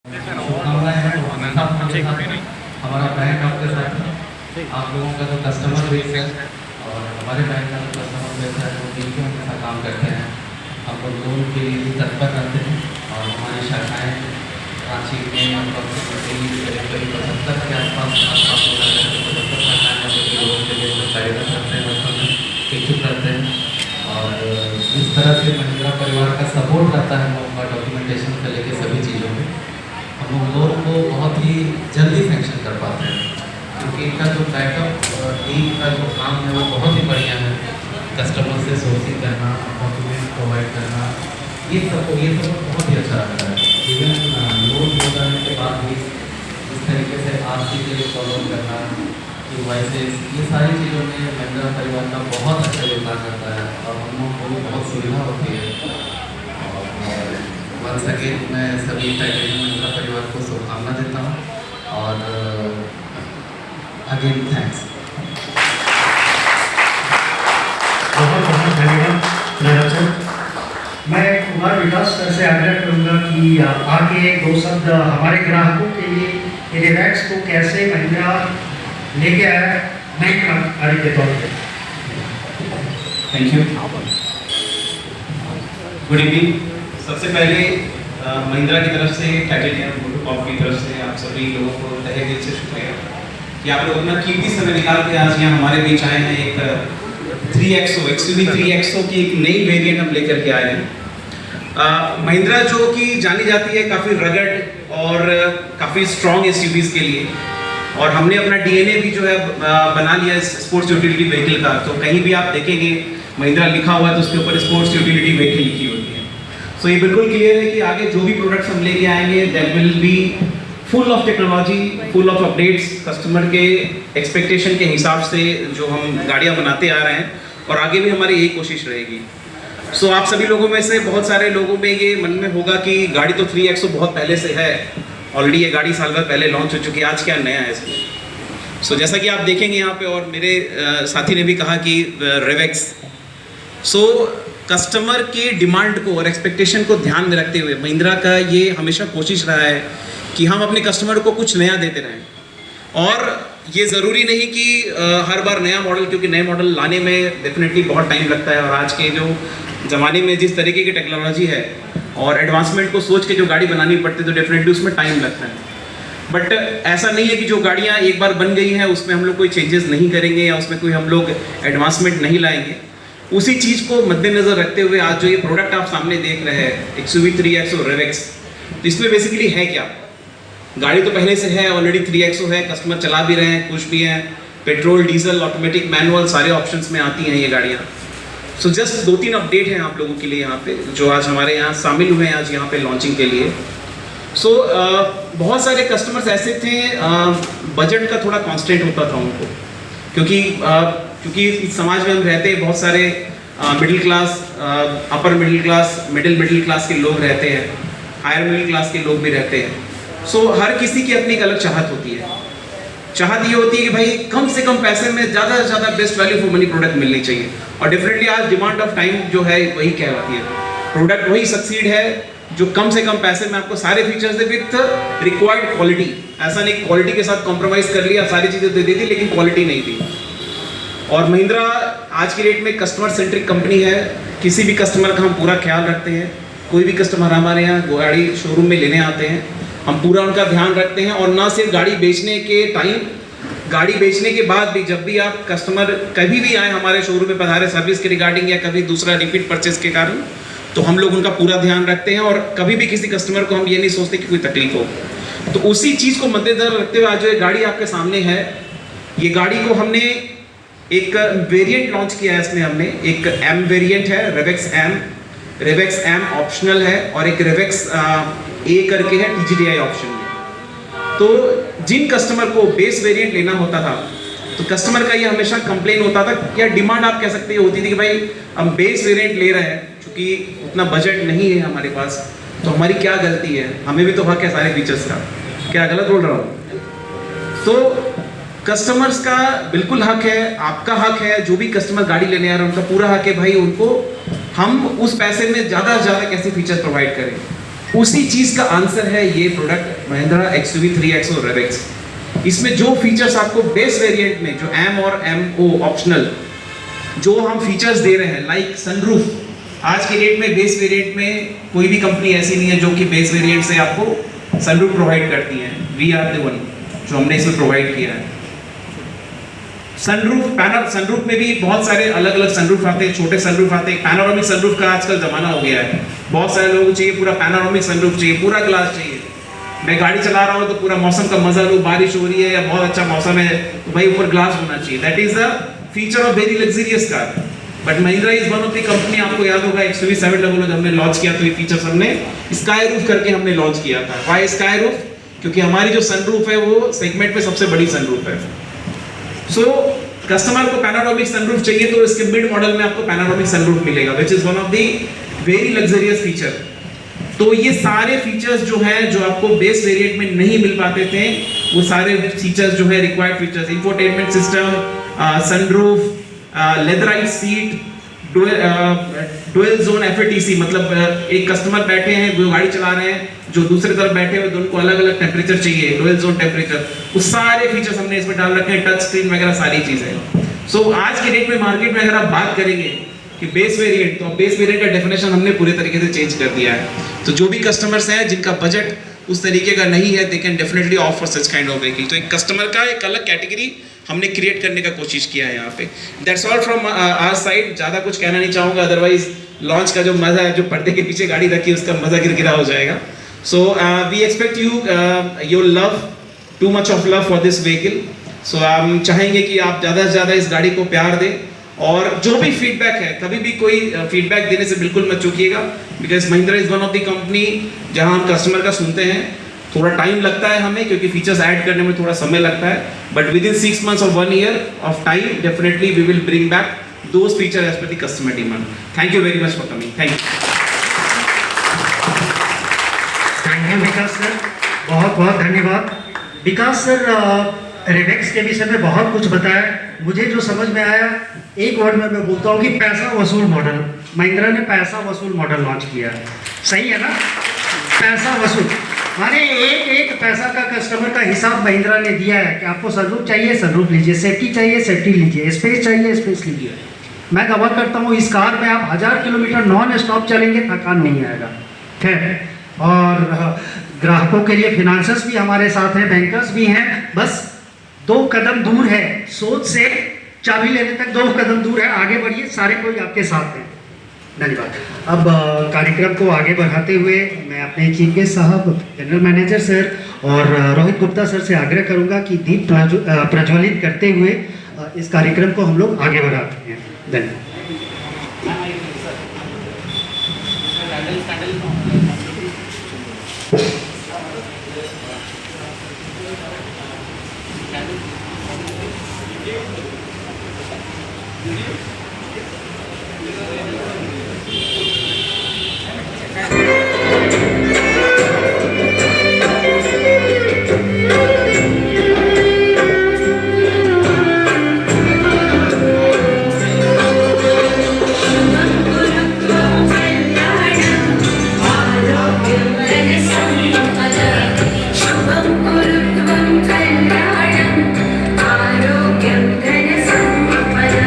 शुभकामनाएं हैं हमारा बैंक आपके साथ है। आप लोगों का जो कस्टमर बेस है और हमारे बैंक का जो कस्टमर बेस है वो मिलकर हमेशा काम करते हैं। हम लोग लोन के लिए भी तत्पर रहते हैं और हमारी शाखाएँ रांची में करीब 75 के आसपास लोन के लिए कार्यरत करते हैं, इच्छुक रहते हैं। और इस तरह से महिंद्रा परिवार का सपोर्ट रहता है लोगों का डॉक्यूमेंटेशन से लेकर सभी चीज़ों में। हम लोग लोन को बहुत ही जल्दी सैंक्शन कर पाते हैं क्योंकि इनका जो बैकअप टीम का जो काम है वो बहुत ही बढ़िया है। कस्टमर से सोर्सिंग करना, डॉक्यूमेंट प्रोवाइड करना, ये सब बहुत ही अच्छा लगता है। इवन लोन हो जाने के बाद भी इस तरीके से आरसी के लिए फॉलो करना, इनवॉइसेस, ये सारी चीज़ों में महिंद्रा परिवार का बहुत अच्छा योगदान रहता है और हम लोगों को भी बहुत सुविधा होती है। और वंस अगेन मैं सभी टाइटेनियम महिंद्रा परिवार को शुभकामना देता हूँ और अगेन थैंक्स। बहुत बहुत धन्यवाद नारायण सर। मैं कुमार विकास सर से आग्रह करूँगा कि आगे एक दो शब्द हमारे ग्राहकों के लिए रिवैक्स को कैसे महिंद्रा लेके आया नई क्रांतिकारी के तौर पे। Thank you. Good evening. सबसे पहले महिंद्रा की तरफ से, टाइटेनियम मोटोकॉर्प की तरफ से आप सभी लोगों को तहे दिल से शुक्रिया कि आप लोग अपना कीमती समय निकाल के आज यहाँ हमारे बीच आए हैं। एक 3XO XUV 3XO की एक नई वेरिएंट हम लेकर के आए हैं। महिंद्रा जो कि जानी जाती है काफ़ी रगड और काफ़ी स्ट्रॉन्ग SUVs के लिए, और हमने अपना DNA भी जो है बना लिया स्पोर्ट्स यूटिलिटी व्हीकल का। तो कहीं भी आप देखेंगे महिंद्रा लिखा हुआ है तो उसके ऊपर स्पोर्ट्स यूटिलिटी व्हीकल लिखी होती है। सो ये बिल्कुल क्लियर है कि आगे जो भी प्रोडक्ट्स हम लेके आएंगे that will be full of technology, full of updates, customer के एक्सपेक्टेशन के हिसाब से जो हम गाड़ियाँ बनाते आ रहे हैं, और आगे भी हमारी यही कोशिश रहेगी। सो आप सभी लोगों में से बहुत सारे लोगों में ये मन में होगा कि गाड़ी तो 3XO बहुत पहले से है, ऑलरेडी ये गाड़ी साल भर पहले लॉन्च हो चुकी है, आज क्या नया है इसमें। सो जैसा कि आप देखेंगे यहाँ पे, और मेरे साथी ने भी कहा कि रेवेक्स, सो कस्टमर के डिमांड को और एक्सपेक्टेशन को ध्यान में रखते हुए महिंद्रा का ये हमेशा कोशिश रहा है कि हम अपने कस्टमर को कुछ नया देते रहें। और ये ज़रूरी नहीं कि हर बार नया मॉडल, क्योंकि नए मॉडल लाने में डेफिनेटली बहुत टाइम लगता है, और आज के जो ज़माने में जिस तरीके की टेक्नोलॉजी है और एडवांसमेंट को सोच के जो गाड़ी बनानी पड़ती है तो डेफिनेटली उसमें टाइम लगता है। बट ऐसा नहीं है कि जो गाड़ियाँ एक बार बन गई हैं उसमें हम लोग कोई चेंजेस नहीं करेंगे या उसमें कोई हम लोग एडवांसमेंट नहीं लाएंगे। उसी चीज़ को मद्देनज़र रखते हुए आज जो ये प्रोडक्ट आप सामने देख रहे हैं XUV 3XO रेवेक्स, तो इसमें बेसिकली है क्या? गाड़ी तो पहले से है, ऑलरेडी 3XO है, कस्टमर चला भी रहे हैं, खुश भी हैं। पेट्रोल, डीजल, ऑटोमेटिक, मैनुअल सारे ऑप्शंस में आती हैं ये गाड़ियाँ। सो जस्ट 2-3 अपडेट हैं आप लोगों के लिए यहाँ पे, जो आज हमारे यहाँ शामिल हुए हैं आज यहाँ पे लॉन्चिंग के लिए। सो बहुत सारे कस्टमर्स ऐसे थे, बजट का थोड़ा कॉन्स्टेंट होता था उनको, क्योंकि इस समाज में हम रहते हैं, बहुत सारे middle class, upper middle class, middle class के लोग रहते हैं, हायर मिडिल क्लास के लोग भी रहते हैं। सो हर किसी की अपनी एक अलग चाहत होती है। चाहत ये होती है कि भाई कम से कम पैसे में ज़्यादा से ज़्यादा best value for money product मिलनी चाहिए, और डेफिनेटली आज डिमांड ऑफ टाइम जो है वही कहलाती है। प्रोडक्ट वही सक्सीड है जो कम से कम पैसे में आपको सारे features they with required quality. ऐसा नहीं क्वालिटी के साथ कॉम्प्रोमाइज़ कर लिया, सारी चीज़ें दे दी थी लेकिन क्वालिटी नहीं दी। और महिंद्रा आज की डेट में कस्टमर सेंट्रिक कंपनी है, किसी भी कस्टमर का हम पूरा ख्याल रखते हैं। कोई भी कस्टमर हमारे यहाँ गाड़ी शोरूम में लेने आते हैं, हम पूरा उनका ध्यान रखते हैं। और ना सिर्फ गाड़ी बेचने के टाइम, गाड़ी बेचने के बाद भी, जब भी आप कस्टमर कभी भी आए हमारे शोरूम में पधारे सर्विस के रिगार्डिंग या कभी दूसरा रिपीट परचेज के कारण, तो हम लोग उनका पूरा ध्यान रखते हैं। और कभी भी किसी कस्टमर को हम ये नहीं सोचते कि कोई तकलीफ हो। तो उसी चीज़ को मद्देनजर रखते हुए आज जो ये गाड़ी आपके सामने है, ये गाड़ी को हमने एक वेरिएंट लॉन्च किया है। इसमें हमने एक M वेरिएंट है, रेवेक्स M ऑप्शनल है, और एक रेवेक्स A करके है TGDI ऑप्शन में। तो जिन कस्टमर को बेस वेरिएंट लेना होता था, तो कस्टमर का ये हमेशा कंप्लेन होता था, क्या डिमांड आप कह सकते हैं होती थी कि भाई हम बेस वेरिएंट ले रहे हैं, क्योंकि उतना बजट नहीं है हमारे पास, तो हमारी क्या गलती है, हमें भी तो हक है सारे फीचर्स का। क्या गलत बोल रहा हूँ? तो कस्टमर्स का बिल्कुल हक है, आपका हक है, जो भी कस्टमर गाड़ी लेने आ रहा है उनका पूरा हक है भाई, उनको हम उस पैसे में ज़्यादा से ज़्यादा कैसे फीचर प्रोवाइड करें, उसी चीज का आंसर है ये प्रोडक्ट महिंद्रा XUV 3X और रेवेक्स। इसमें जो फीचर्स आपको बेस वेरिएंट में जो M और MO ऑप्शनल जो हम फीचर्स दे रहे हैं, लाइक सनरूफ, आज के डेट में बेस वेरिएंट में कोई भी कंपनी ऐसी नहीं है जो कि बेस वेरिएंट से आपको सनरूफ प्रोवाइड करती है। वी आर द वन जो हमने इसमें प्रोवाइड किया है। सनरूफ पैनल, सनरूफ में भी बहुत सारे अलग अलग सनरूफ आते हैं, छोटे सनरूफ आते हैं। पैनोरामिक सनरूफ का आजकल जमाना हो गया है, बहुत सारे लोगों को चाहिए पूरा पैनोरामिक सनरूफ चाहिए, पूरा ग्लास चाहिए। मैं गाड़ी चला रहा हूँ तो पूरा मौसम का मजा लूँ, बारिश हो रही है या बहुत अच्छा मौसम है तो भाई ऊपर ग्लास होना चाहिए। That is the feature of very luxurious car. But Mahindra is one of the company, आपको याद होगा XUV 700 जब हमने लॉन्च किया तो ये फीचर्स हमने स्काई रूफ करके हमने लॉन्च किया था। Why sky roof? क्योंकि हमारी जो सनरूफ है वो सेगमेंट में सबसे बड़ी सनरूफ है। सो कस्टमर को पैनोरामिक सनरूफ चाहिए तो इसके मिड मॉडल में आपको पैनोरामिक सनरूफ मिलेगा, which is one of the very luxurious feature. तो ये सारे फीचर्स जो हैं जो आपको बेस वेरिएंट में नहीं मिल पाते थे, वो सारे फीचर्स जो है required features, infotainment system, sunroof, leatherise seat, dual zone FATC, मतलब एक कस्टमर बैठे हैं जो गाड़ी चला रहे हैं, जो दूसरी तरफ बैठे हुए दोनों को अलग अलग टेम्परेचर चाहिए, डुअल जोन टेम्परेचर, वो सारे फीचर्स हमने इसमें डाल रखे हैं, टच स्क्रीन वगैरह सारी चीजें। सो आज के डेट में मार्केट में अगर आप बात करेंगे कि बेस वेरिएंट, तो बेस वेरिएंट का डेफिनेशन हमने पूरे तरीके से चेंज कर दिया है। तो जो भी कस्टमर्स हैं जिनका बजट उस तरीके का नहीं है, they can definitely offer such kind of vehicle. तो एक कस्टमर का एक अलग कैटेगरी हमने क्रिएट करने का कोशिश किया है यहाँ पे। That's all from our side. ज़्यादा कुछ कहना नहीं चाहूँगा, अदरवाइज लॉन्च का जो मज़ा है, जो पर्दे के पीछे गाड़ी रखी है उसका मज़ा गिरगिरा हो जाएगा। So we expect you love too much of love for this vehicle. So हम चाहेंगे कि आप ज़्यादा से ज़्यादा इस गाड़ी को प्यार दें, और जो भी फीडबैक है, कभी भी कोई फीडबैक देने से बिल्कुल मत चूकिएगा, because Mahindra is one of the company जहां हम कस्टमर का सुनते हैं। थोड़ा टाइम लगता है हमें, क्योंकि फीचर्स ऐड करने में थोड़ा समय लगता है, but within 6 months or 1 year of time definitely we will bring back those feature as per the customer demand. Thank you very much for coming. Thank you Vikas sir, बहुत बहुत धन्यवाद। विकास sir, रेवेक्स के विषय में बहुत कुछ बताया। मुझे जो समझ में आया, एक वर्ड में मैं बोलता हूँ कि पैसा वसूल मॉडल। महिंद्रा ने पैसा वसूल मॉडल लॉन्च किया है, सही है ना? पैसा वसूल माने एक एक पैसा का कस्टमर का हिसाब महिंद्रा ने दिया है कि आपको सनरूफ चाहिए सनरूफ लीजिए, सेफ्टी चाहिए सेफ्टी लीजिए, स्पेस चाहिए स्पेस लीजिए। मैं दावा करता हूँ इस कार में आप 1000 किलोमीटर नॉन स्टॉप चलेंगे, थकान नहीं आएगा। खैर, और ग्राहकों के लिए फिनांसर्स भी हमारे साथ हैं, बैंकर्स भी हैं। बस 2 कदम दूर है, सोच से चाबी लेने तक 2 कदम दूर है। आगे बढ़िए, सारे कोई आपके साथ हैं। धन्यवाद। अब कार्यक्रम को आगे बढ़ाते हुए मैं अपने चीफ गेस्ट साहब, जनरल मैनेजर सर और रोहित गुप्ता सर से आग्रह करूंगा कि दीप प्रज्वलित करते हुए इस कार्यक्रम को हम लोग आगे बढ़ाते हैं। धन्यवाद। आरोग्यं धनसम्पदा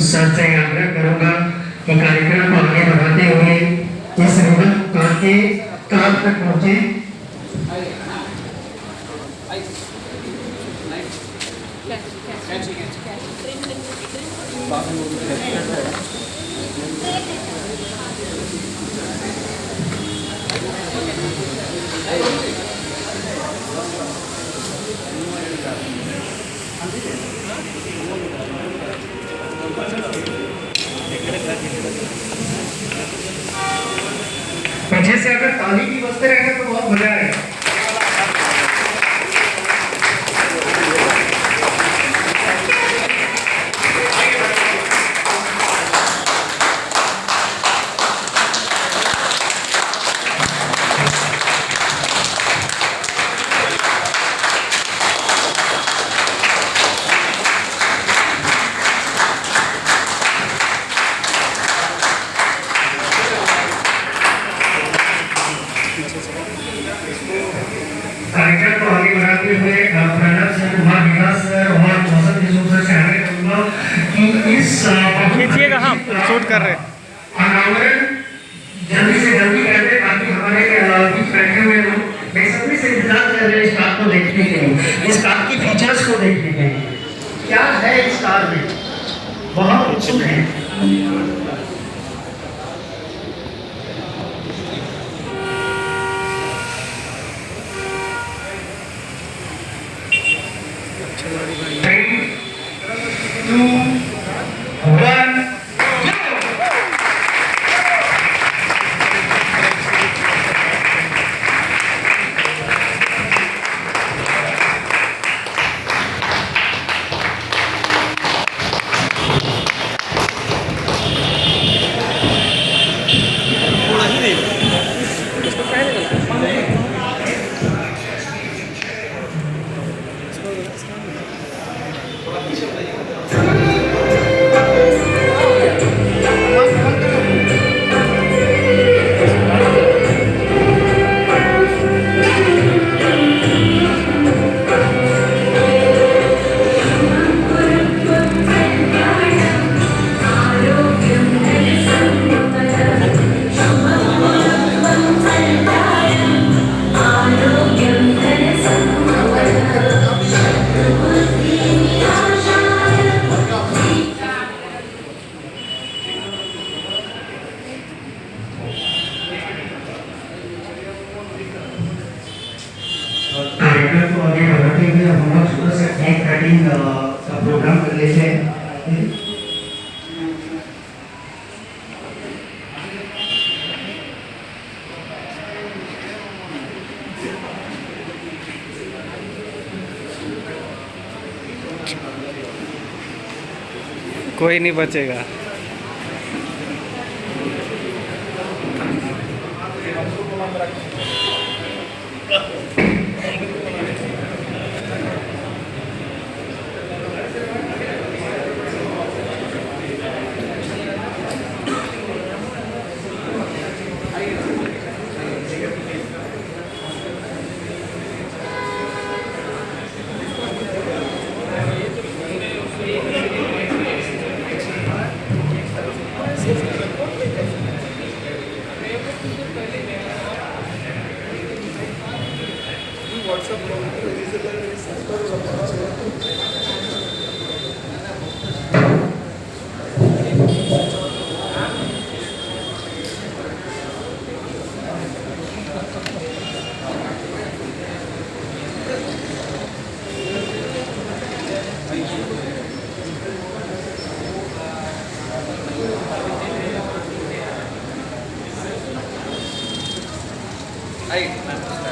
सर से आग्रह करूंगा कि कार्यक्रम को आगे बढ़ाते हुए इस रिबन काट के काम तक पहुंचे। पीछे से अगर ताली की बजते रहेगा तो बहुत मजा आएगा। कार्यक्रम को आगे बढ़ाते हुए प्रणव सर, कुमार विकास सर और मौसम किशोर सर से आग्रह करूंगा कि इस खींचिएगा, हम शूट कर रहे हैं। अनावरण जल्दी से जल्दी कर दे ताकि हमारे बीच बैठे हुए लोग बेसब्री से इंतजार कर रहे हैं इस कार को देखने के लिए, इस कार की फीचर्स को देखने के लिए। क्या है इस कार में, बहुत उत्सुक है। कार्यक्रम को आगे बढ़ाते हुए हम लोग सुबह से केक कटिंग का प्रोग्राम कर लेते हैं। कोई नहीं बचेगा। Right.